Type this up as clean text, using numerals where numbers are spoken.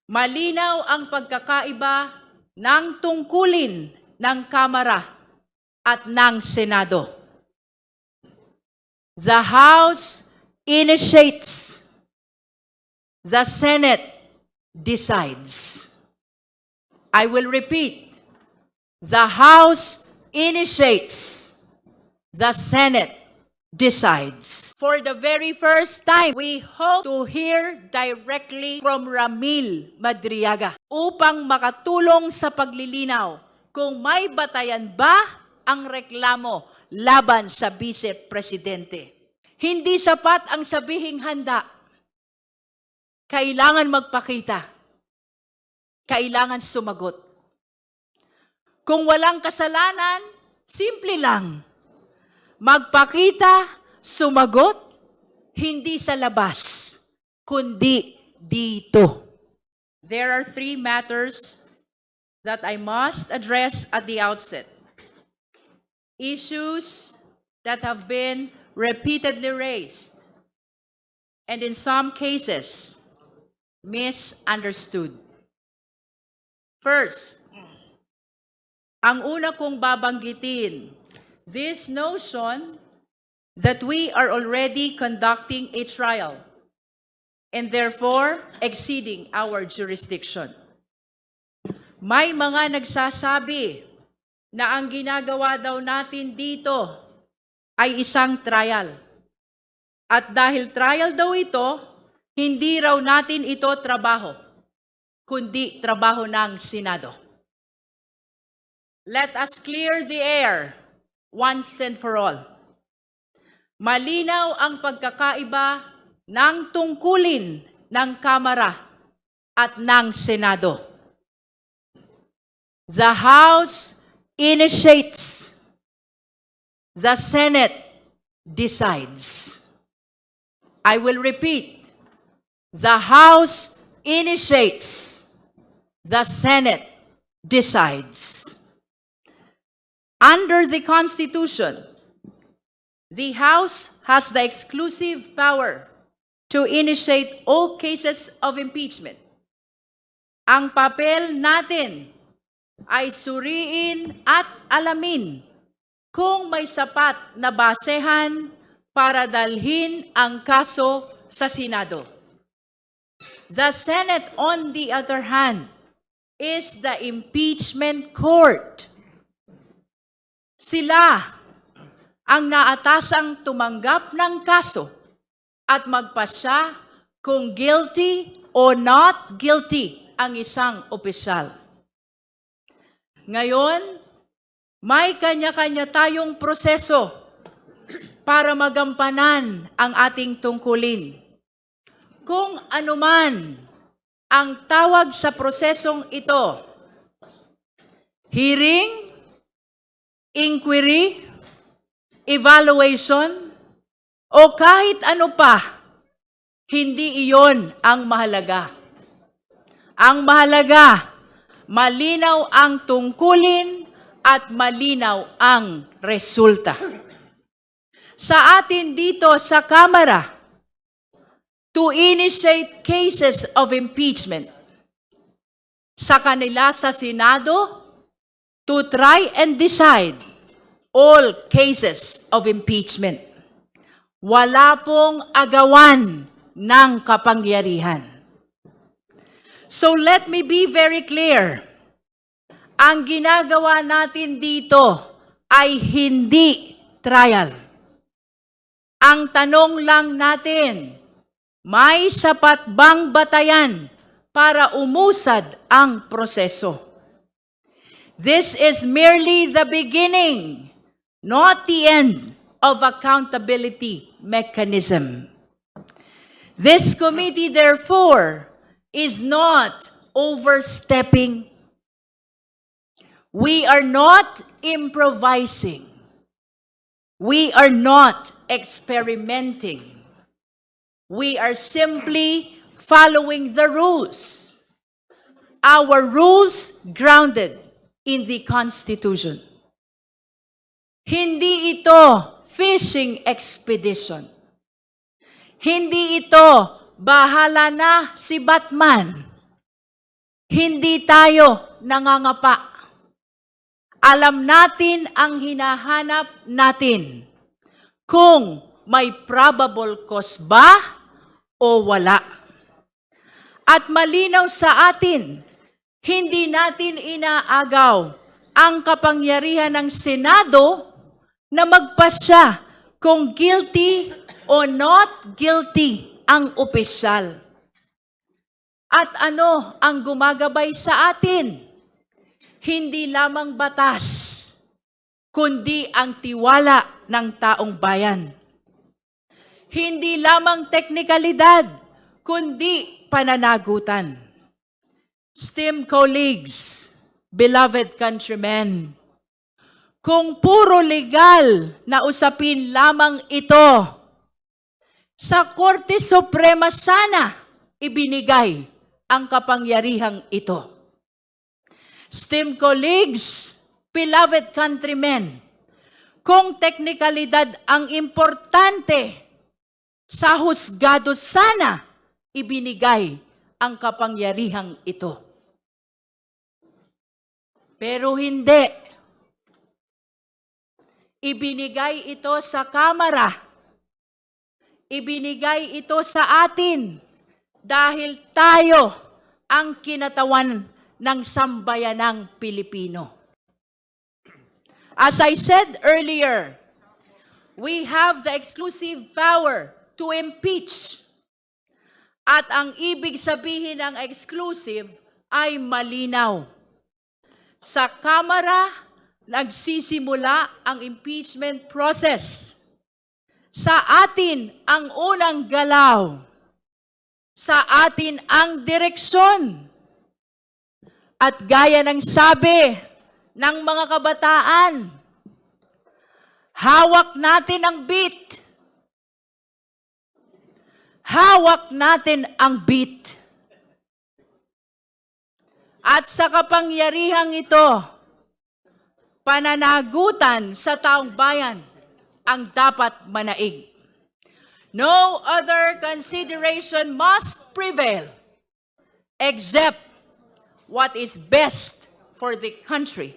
Malinaw ang pagkakaiba ng tungkulin ng Kamara at ng Senado. The House initiates. The Senate decides. I will repeat. The House initiates. The Senate decides. For the very first time, we hope to hear directly from Ramil Madriaga upang makatulong sa paglilinaw kung may batayan ba ang reklamo laban sa Vice Presidente. Hindi sapat ang sabihing handa. Kailangan magpakita. Kailangan sumagot. Kung walang kasalanan, simple lang. Magpakita, sumagot, hindi sa labas, kundi dito. There are 3 matters that I must address at the outset. Issues that have been repeatedly raised and in some cases, misunderstood. First, ang una kong babanggitin, this notion that we are already conducting a trial and therefore exceeding our jurisdiction. May mga nagsasabi na ang ginagawa daw natin dito ay isang trial. At dahil trial daw ito, hindi raw natin ito trabaho, kundi trabaho ng Senado. Let us clear the air once and for all. Malinaw ang pagkakaiba ng tungkulin ng Kamara at ng Senado. The House initiates. The Senate decides. I will repeat. The House initiates. The Senate decides. Under the Constitution, the House has the exclusive power to initiate all cases of impeachment. Ang papel natin ay suriin at alamin kung may sapat na basehan para dalhin ang kaso sa Senado. The Senate, on the other hand, is the impeachment court. Sila ang naatasang tumanggap ng kaso at magpasya kung guilty o not guilty ang isang opisyal. Ngayon, may kanya-kanya tayong proseso para magampanan ang ating tungkulin. Kung anuman ang tawag sa prosesong ito, hearing, inquiry, evaluation, o kahit ano pa, hindi iyon ang mahalaga. Ang mahalaga, malinaw ang tungkulin at malinaw ang resulta. Sa atin dito sa Kamara, to initiate cases of impeachment. Sa kanila sa Senado, to try and decide all cases of impeachment. Wala pong agawan ng kapangyarihan. So let me be very clear. Ang ginagawa natin dito ay hindi trial. Ang tanong lang natin, may sapat bang batayan para umusad ang proseso? This is merely the beginning, not the end of accountability mechanism. This committee, therefore, is not overstepping. We are not improvising. We are not experimenting. We are simply following the rules. Our rules grounded in the Constitution. Hindi ito fishing expedition. Hindi ito bahala na si Batman. Hindi tayo nangangapa. Alam natin ang hinahanap natin. Kung may probable cause ba o wala. At malinaw sa atin, hindi natin inaagaw ang kapangyarihan ng Senado na magpasya kung guilty o not guilty ang opisyal. At ano ang gumagabay sa atin? Hindi lamang batas, kundi ang tiwala ng taong bayan. Hindi lamang teknikalidad, kundi pananagutan. Esteemed colleagues, beloved countrymen, kung puro legal na usapin lamang ito, sa Korte Suprema sana ibinigay ang kapangyarihang ito. Esteemed colleagues, beloved countrymen, kung teknikalidad ang importante, sa husgado sana ibinigay ang kapangyarihang ito. Pero hindi. Ibinigay ito sa Kamara. Ibinigay ito sa atin dahil tayo ang kinatawan ng sambayanang Pilipino. As I said earlier, we have the exclusive power to impeach. At ang ibig sabihin ng exclusive ay malinaw. Sa Kamara, nagsisimula ang impeachment process. Sa atin ang unang galaw. Sa atin ang direksyon. At gaya ng sabi ng mga kabataan, hawak natin ang beat. Hawak natin ang beat. At sa kapangyarihang ito, pananagutan sa taong bayan ang dapat manaig. No other consideration must prevail except what is best for the country